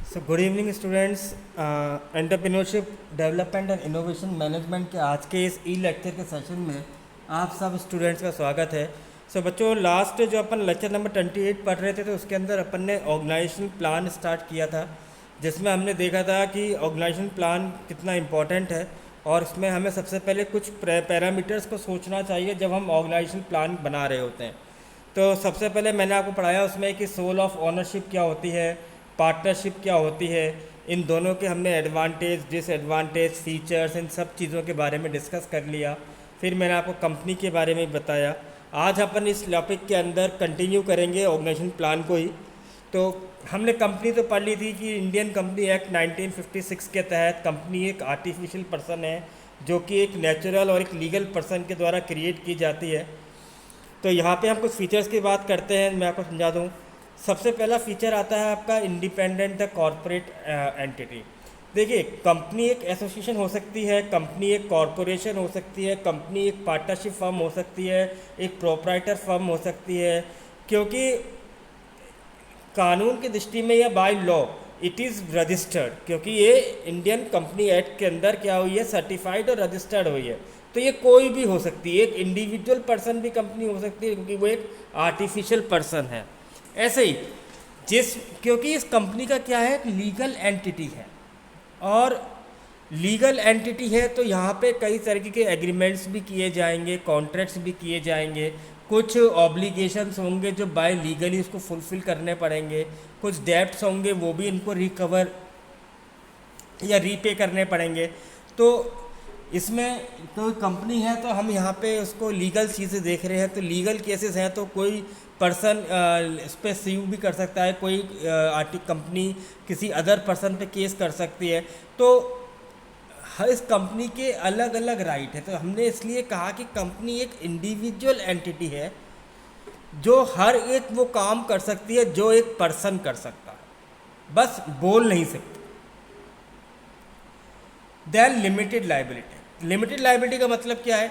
So good evening students. Entrepreneurship development and innovation management के आज के इस ई लेक्चर के सेशन में आप सब स्टूडेंट्स का स्वागत है। सो बच्चों, लास्ट जो अपन लेक्चर नंबर 28 पढ़ रहे थे तो उसके अंदर अपन ने ऑर्गेनाइजेशन प्लान स्टार्ट किया था, जिसमें हमने देखा था कि ऑर्गेनाइजेशन प्लान कितना इम्पोर्टेंट है और इसमें हमें सबसे पहले कुछ पैरामीटर्स को सोचना चाहिए जब हम ऑर्गेनाइजेशन प्लान बना रहे होते हैं। तो सबसे पहले मैंने आपको पढ़ाया उसमें कि सोल ऑफ ओनरशिप क्या होती है, पार्टनरशिप क्या होती है, इन दोनों के हमने एडवांटेज डिसएडवांटेज फीचर्स इन सब चीज़ों के बारे में डिस्कस कर लिया। फिर मैंने आपको कंपनी के बारे में बताया। आज अपन इस टॉपिक के अंदर कंटिन्यू करेंगे ऑर्गेनाइजेशन प्लान को ही। तो हमने कंपनी तो पढ़ ली थी कि इंडियन कंपनी एक्ट 1956 के तहत कंपनी एक आर्टिफिशियल पर्सन है जो कि एक नेचुरल और एक लीगल पर्सन के द्वारा क्रिएट की जाती है। तो यहाँ पे हम कुछ फीचर्स की बात करते हैं, मैं आपको समझा दूँ। सबसे पहला फीचर आता है आपका इंडिपेंडेंट द कॉरपोरेट एंटिटी। देखिए, कंपनी एक एसोसिएशन हो सकती है, कंपनी एक कॉरपोरेशन हो सकती है, कंपनी एक पार्टनरशिप फर्म हो सकती है, एक प्रोप्राइटर फर्म हो सकती है, क्योंकि कानून की दृष्टि में या by law it is registered, क्योंकि ये इंडियन कंपनी एक्ट के अंदर क्या हुई है, सर्टिफाइड और रजिस्टर्ड हुई है। तो ये कोई भी हो सकती है, एक इंडिविजुअल पर्सन भी कंपनी हो सकती है क्योंकि वो एक आर्टिफिशियल पर्सन है। ऐसे ही क्योंकि इस कंपनी का क्या है, एक लीगल एंटिटी है, और लीगल एंटिटी है तो यहाँ पे कई तरीके के एग्रीमेंट्स भी किए जाएंगे, कॉन्ट्रैक्ट्स भी किए जाएंगे, कुछ ऑब्लिगेशंस होंगे जो बाय लीगली उसको फुलफ़िल करने पड़ेंगे, कुछ डेब्ट्स होंगे वो भी इनको रिकवर या रीपे करने पड़ेंगे। तो इसमें कोई कंपनी है तो हम यहाँ पे उसको लीगल चीज़ें देख रहे हैं। तो लीगल केसेस हैं तो कोई पर्सन इस पर स्यू भी कर सकता है, कोई कंपनी किसी अदर पर्सन पे केस कर सकती है। तो हर इस कंपनी के अलग अलग राइट है। तो हमने इसलिए कहा कि कंपनी एक इंडिविजुअल एंटिटी है जो हर एक वो काम कर सकती है जो एक पर्सन कर सकता है, बस बोल नहीं सकती। Then limited liability. Limited liability का मतलब क्या है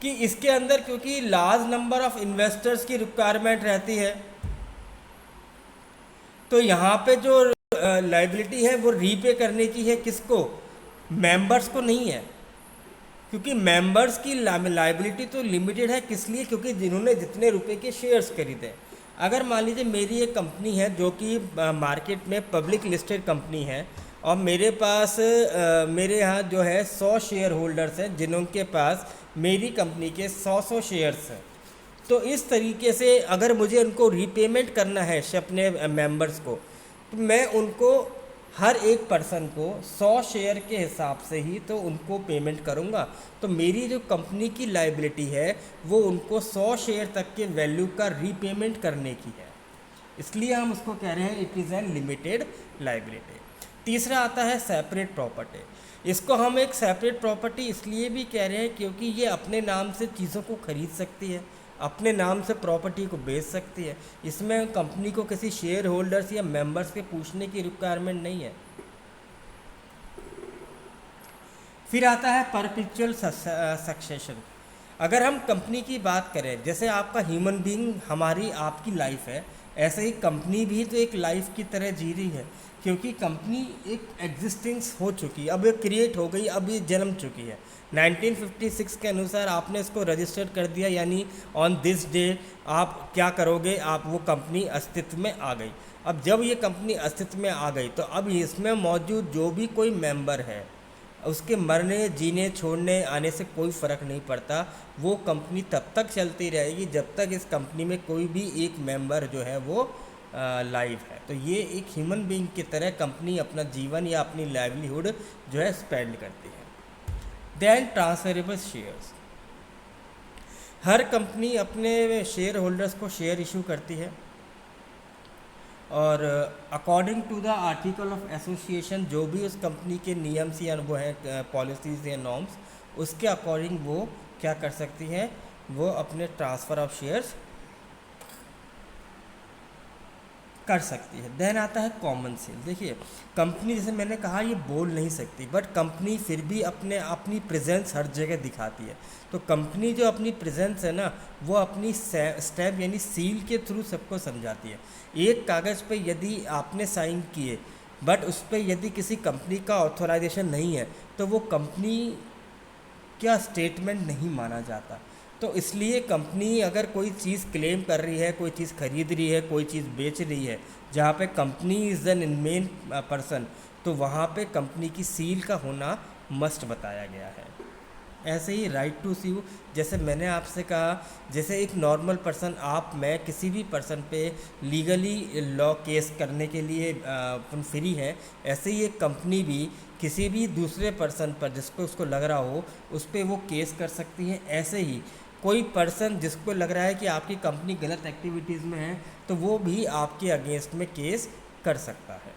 कि इसके अंदर क्योंकि लार्ज नंबर ऑफ इन्वेस्टर्स की रिक्वायरमेंट रहती है, तो यहाँ पे जो लाइबिलिटी है वो रीपे करने की है किसको, मेंबर्स को नहीं है। क्योंकि मेंबर्स की लाइबिलिटी तो लिमिटेड है, किस लिए, क्योंकि जिन्होंने जितने रुपए के शेयर्स खरीदे। अगर मान लीजिए मेरी एक कंपनी है जो कि मार्केट में पब्लिक लिस्टेड कंपनी है और मेरे पास मेरे यहाँ जो है 100 शेयर होल्डर्स हैं जिनके पास मेरी कंपनी के 100 शेयर्स हैं। तो इस तरीके से अगर मुझे उनको रीपेमेंट करना है अपने मेंबर्स को, तो मैं उनको हर एक पर्सन को 100 शेयर के हिसाब से ही तो उनको पेमेंट करूँगा। तो मेरी जो कंपनी की लाइबिलिटी है वो उनको 100 शेयर तक के वैल्यू का रीपेमेंट करने की है, इसलिए हम उसको कह रहे हैं it is an limited liability. तीसरा आता है सेपरेट प्रॉपर्टी। इसको हम एक सेपरेट प्रॉपर्टी इसलिए भी कह रहे हैं क्योंकि ये अपने नाम से चीज़ों को खरीद सकती है, अपने नाम से प्रॉपर्टी को बेच सकती है। इसमें कंपनी को किसी शेयर होल्डर्स या मेंबर्स के पूछने की रिक्वायरमेंट नहीं है। फिर आता है परपेचुअल सक्सेशन। अगर हम कंपनी की बात करें, जैसे आपका ह्यूमन बीइंग हमारी आपकी लाइफ है, ऐसे ही कंपनी भी तो एक लाइफ की तरह जी रही है, क्योंकि कंपनी एक एग्जिस्टेंस हो चुकी है, अब ये क्रिएट हो गई, अब ये जन्म चुकी है। 1956 के अनुसार आपने इसको रजिस्टर कर दिया, यानी ऑन दिस डे आप क्या करोगे, आप वो कंपनी अस्तित्व में आ गई। अब जब ये कंपनी अस्तित्व में आ गई तो अब इसमें मौजूद जो भी कोई मेंबर है उसके मरने जीने छोड़ने आने से कोई फ़र्क नहीं पड़ता। वो कंपनी तब तक चलती रहेगी जब तक इस कंपनी में कोई भी एक मेंबर जो है वो लाइव है। तो ये एक ह्यूमन बीइंग की तरह कंपनी अपना जीवन या अपनी लाइवलीहुड जो है स्पेंड करती है। Then transferable shares. हर कंपनी अपने शेयर होल्डर्स को शेयर इशू करती है और according to the article of association जो भी उस कंपनी के नियम्स या वो हैं पॉलिसीज़ या नॉर्म्स, उसके अकॉर्डिंग वो क्या कर सकती हैं, वो अपने ट्रांसफ़र ऑफ शेयर्स कर सकती है। देन आता है कॉमन सेल। देखिए कंपनी, जैसे मैंने कहा, ये बोल नहीं सकती, बट कंपनी फिर भी अपनी प्रेजेंस हर जगह दिखाती है। तो कंपनी जो अपनी प्रेजेंस है ना, वो अपनी स्टैम्प यानी सील के थ्रू सबको समझाती है। एक कागज़ पे यदि आपने साइन किए बट उस पर यदि किसी कंपनी का ऑथोराइजेशन नहीं है तो वो कंपनी क्या स्टेटमेंट नहीं माना जाता। तो इसलिए कंपनी अगर कोई चीज़ क्लेम कर रही है, कोई चीज़ खरीद रही है, कोई चीज़ बेच रही है, जहाँ पे company is an main person, तो वहाँ पे कंपनी की सील का होना मस्ट बताया गया है। ऐसे ही राइट टू स्यू, जैसे मैंने आपसे कहा, जैसे एक नॉर्मल पर्सन, मैं किसी भी पर्सन पे लीगली लॉ केस करने के लिए अपन फ्री है, ऐसे ही एक कंपनी भी किसी भी दूसरे पर्सन पर जिसको उसको लग रहा हो उस पर वो केस कर सकती है। ऐसे ही कोई पर्सन जिसको लग रहा है कि आपकी कंपनी गलत एक्टिविटीज़ में है तो वो भी आपके अगेंस्ट में केस कर सकता है।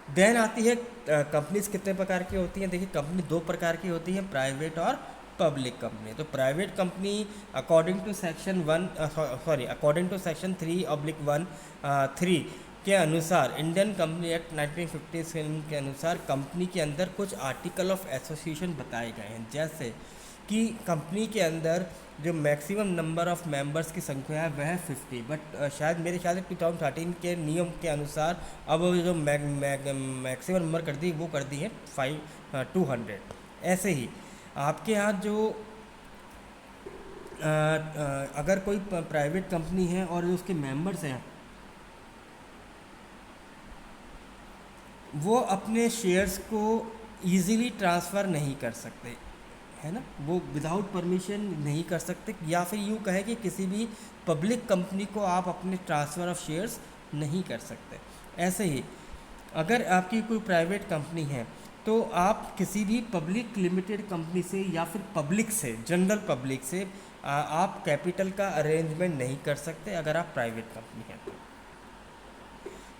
देन आती है कंपनीज कितने प्रकार की होती हैं। देखिए कंपनी दो प्रकार की होती हैं, प्राइवेट और पब्लिक कंपनी। तो private company according to section 3/1(3) के अनुसार, इंडियन कंपनी एक्ट 1957 के अनुसार कंपनी के अंदर कुछ आर्टिकल ऑफ एसोसिएशन बताए गए हैं। जैसे कि कंपनी के अंदर जो मैक्सिमम नंबर ऑफ मेंबर्स की संख्या है वह है 50, बट शायद मेरे ख्याल से 2013 के नियम के अनुसार अब वो जो मैक्सिमम नंबर कर दी वो कर दी है 200। ऐसे ही आपके यहाँ जो अगर कोई प्राइवेट कंपनी है और जो उसके मेंबर्स हैं वो अपने शेयर्स को ईज़िली ट्रांसफ़र नहीं कर सकते, है ना, वो विदाउट परमिशन नहीं कर सकते, या फिर यूँ कहें कि किसी भी पब्लिक कंपनी को आप अपने ट्रांसफ़र ऑफ शेयर्स नहीं कर सकते। ऐसे ही अगर आपकी कोई प्राइवेट कंपनी है तो आप किसी भी पब्लिक लिमिटेड कंपनी से या फिर पब्लिक से, जनरल पब्लिक से आप कैपिटल का अरेंजमेंट नहीं कर सकते अगर आप प्राइवेट कंपनी हैं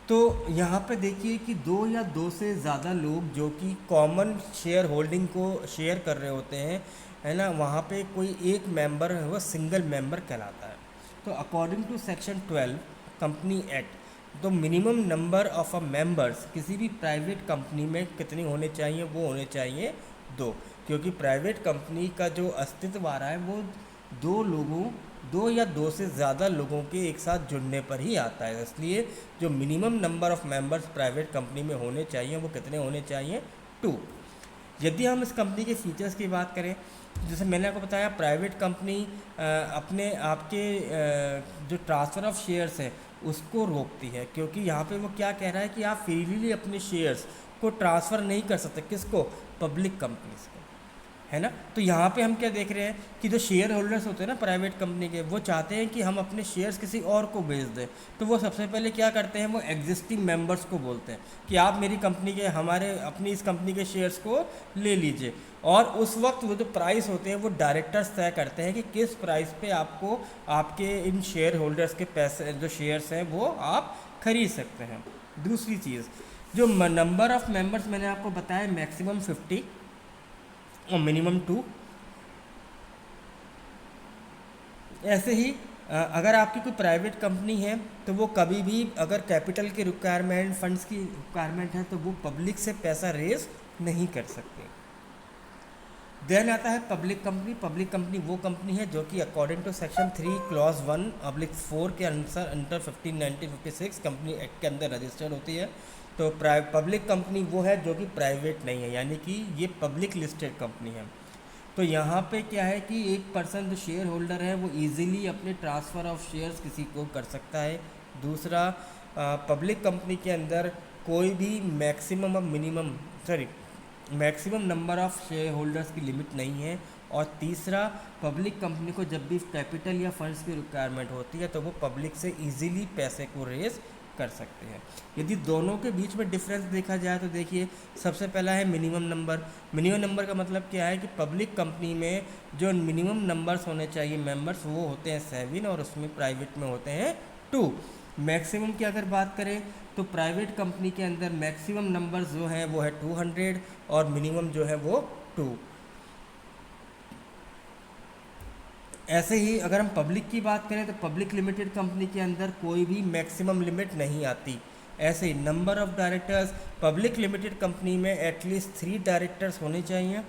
तो यहाँ पे देखिए कि दो या दो से ज़्यादा लोग जो कि कॉमन शेयर होल्डिंग को शेयर कर रहे होते हैं, है ना, वहाँ पे कोई एक मेंबर है वो सिंगल मेंबर कहलाता है। तो according to section 12 company act, तो मिनिमम नंबर ऑफ मेंबर्स किसी भी प्राइवेट कंपनी में कितने होने चाहिए, वो होने चाहिए 2, क्योंकि प्राइवेट कंपनी का जो अस्तित्व आ रहा है वो दो या दो से ज़्यादा लोगों के एक साथ जुड़ने पर ही आता है। इसलिए जो minimum number of members private company में होने चाहिए वो कितने होने चाहिए, 2। यदि हम इस कंपनी के फीचर्स की बात करें, जैसे मैंने आपको बताया प्राइवेट कंपनी अपने आपके जो ट्रांसफ़र ऑफ शेयर्स है उसको रोकती है, क्योंकि यहाँ पे वो क्या कह रहा है कि आप फ्रीली अपने शेयर्स को ट्रांसफ़र नहीं कर सकते, किसको, पब्लिक कंपनीज को, है ना। तो यहाँ पे हम क्या देख रहे हैं कि जो शेयर होल्डर्स होते हैं ना प्राइवेट कंपनी के, वो चाहते हैं कि हम अपने शेयर्स किसी और को बेच दें। तो वो सबसे पहले क्या करते हैं, वो एग्जिस्टिंग मेंबर्स को बोलते हैं कि आप मेरी कंपनी के, अपनी इस कंपनी के शेयर्स को ले लीजिए, और उस वक्त वो जो प्राइस होते हैं वो डायरेक्टर्स तय करते हैं कि किस प्राइस पे आपको आपके इन शेयर होल्डर्स के पैसे, जो शेयर्स हैं, वो आप खरीद सकते हैं। दूसरी चीज़, जो नंबर ऑफ़ मेंबर्स मैंने आपको बताया, मैक्सिमम 50 और मिनिमम 2। ऐसे ही अगर आपकी कोई प्राइवेट कंपनी है तो वो कभी भी अगर कैपिटल की रिक्वायरमेंट, फंड्स की रिक्वायरमेंट है तो वो पब्लिक से पैसा रेज नहीं कर सकते। देन आता है पब्लिक कंपनी। पब्लिक कंपनी वो कंपनी है जो कि अकॉर्डिंग टू सेक्शन 3 क्लॉज 1/4 के अनुसार अंडर 1956 कंपनी एक्ट के अंदर रजिस्टर्ड होती है। तो पब्लिक कंपनी वो है जो कि प्राइवेट नहीं है, यानी कि ये पब्लिक लिस्टेड कंपनी है। तो यहाँ पे क्या है कि एक पर्सन जो शेयर होल्डर है वो इजीली अपने ट्रांसफ़र ऑफ शेयर्स किसी को कर सकता है। दूसरा, पब्लिक कंपनी के अंदर कोई भी maximum number of share holders की लिमिट नहीं है। और तीसरा, पब्लिक कंपनी को जब भी कैपिटल या फंड्स की रिक्वायरमेंट होती है तो वो पब्लिक से इजीली पैसे को रेज कर सकते हैं। यदि दोनों के बीच में डिफरेंस देखा जाए तो देखिए, सबसे पहला है मिनिमम नंबर। मिनिमम नंबर का मतलब क्या है कि पब्लिक कंपनी में जो मिनिमम नंबर्स होने चाहिए मेंबर्स, वो होते हैं 7 और उसमें प्राइवेट में होते हैं 2। मैक्सिमम की अगर बात करें तो प्राइवेट कंपनी के अंदर मैक्सिमम नंबर्स जो हैं वो है 200 और मिनिमम जो है वो 2। ऐसे ही अगर हम पब्लिक की बात करें तो पब्लिक लिमिटेड कंपनी के अंदर कोई भी मैक्सिमम लिमिट नहीं आती। ऐसे ही number of directors, public limited company में एटलीस्ट 3 डायरेक्टर्स होने चाहिए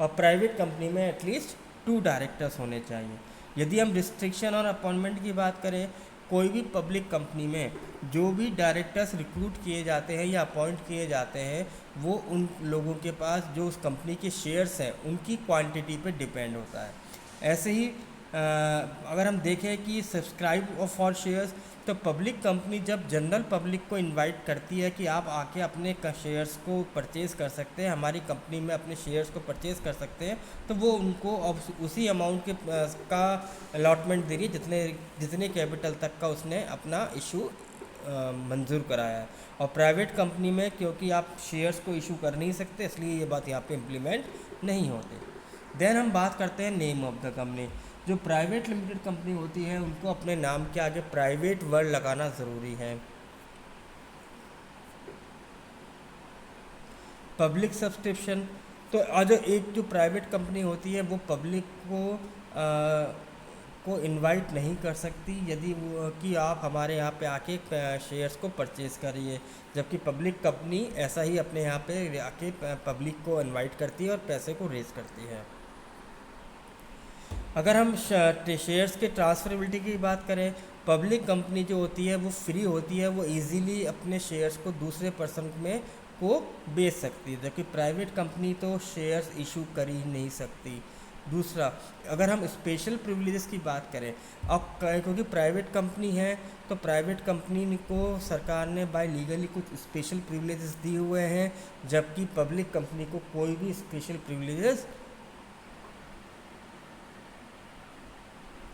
और प्राइवेट कंपनी में एटलीस्ट 2 डायरेक्टर्स होने चाहिए। यदि हम रिस्ट्रिक्शन और अपॉइंटमेंट की बात करें, कोई भी पब्लिक कंपनी में जो भी डायरेक्टर्स रिक्रूट किए जाते हैं या अपॉइंट किए जाते हैं, वो उन लोगों के पास जो उस कंपनी के शेयर्स हैं उनकी क्वांटिटी पे डिपेंड होता है। ऐसे ही अगर हम देखें कि सब्सक्राइब फॉर शेयर्स, तो पब्लिक कंपनी जब जनरल पब्लिक को इनवाइट करती है कि आप आके अपने शेयर्स को परचेज़ कर सकते हैं, हमारी कंपनी में अपने शेयर्स को परचेज़ कर सकते हैं, तो वो उनको अब उसी अमाउंट के का अलॉटमेंट देगी जितने कैपिटल तक का उसने अपना इशू मंजूर कराया है। और प्राइवेट कंपनी में क्योंकि आप शेयर्स को इशू कर नहीं सकते, इसलिए ये बात यहाँ पे इम्प्लीमेंट नहीं होती। देन हम बात करते हैं नेम ऑफ द कंपनी। जो प्राइवेट लिमिटेड कंपनी होती है उनको अपने नाम के आगे प्राइवेट वर्ड लगाना ज़रूरी है। पब्लिक सब्सक्रिप्शन, तो आज एक जो प्राइवेट कंपनी होती है वो पब्लिक को इनवाइट नहीं कर सकती यदि वो कि आप हमारे यहाँ पे आके शेयर्स को परचेज़ करिए, जबकि पब्लिक कंपनी ऐसा ही अपने यहाँ पे आके पब्लिक को इनवाइट करती है और पैसे को रेज़ करती है। अगर हम शेयर्स के ट्रांसफरेबिलिटी की बात करें, पब्लिक कंपनी जो होती है वो फ्री होती है, वो इजीली अपने शेयर्स को दूसरे पर्सन में को बेच सकती है, जबकि प्राइवेट कंपनी तो शेयर्स इशू कर ही नहीं सकती। दूसरा, अगर हम स्पेशल प्रिविलेजेस की बात करें, अब क्योंकि प्राइवेट कंपनी है तो प्राइवेट कंपनी को सरकार ने बाय लीगली कुछ स्पेशल प्रिविलेजेस दिए हुए हैं, जबकि पब्लिक कंपनी को कोई भी स्पेशल प्रिविलेजेस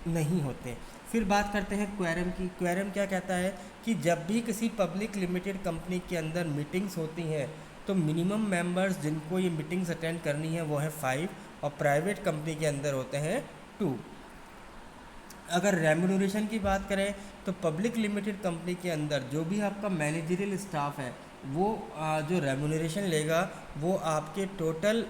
नहीं होते। फिर बात करते हैं क्वेरम की। क्वेरम क्या कहता है कि जब भी किसी पब्लिक लिमिटेड कंपनी के अंदर मीटिंग्स होती हैं तो मिनिमम मेंबर्स जिनको ये मीटिंग्स अटेंड करनी है वो है 5 और प्राइवेट कंपनी के अंदर होते हैं 2। अगर रेम्यूनरेशन की बात करें तो पब्लिक लिमिटेड कंपनी के अंदर जो भी आपका मैनेजरियल स्टाफ है वो जो रेम्यूनरेशन लेगा वो आपके टोटल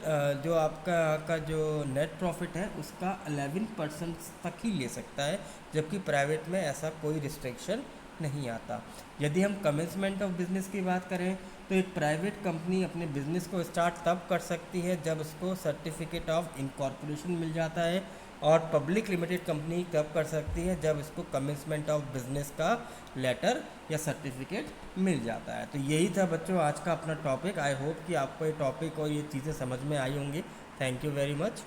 जो आपका जो नेट प्रॉफिट है उसका 11% तक ही ले सकता है, जबकि प्राइवेट में ऐसा कोई रिस्ट्रिक्शन नहीं आता। यदि हम कमेंसमेंट ऑफ बिज़नेस की बात करें तो एक प्राइवेट कंपनी अपने बिज़नेस को स्टार्ट तब कर सकती है जब उसको सर्टिफिकेट ऑफ इनकॉर्पोरेशन मिल जाता है, और पब्लिक लिमिटेड कंपनी तब कर सकती है जब इसको कमेंसमेंट ऑफ बिज़नेस का लेटर या सर्टिफिकेट मिल जाता है। तो यही था बच्चों आज का अपना टॉपिक। आई होप कि आपको ये टॉपिक और ये चीज़ें समझ में आई होंगी। Thank you very much.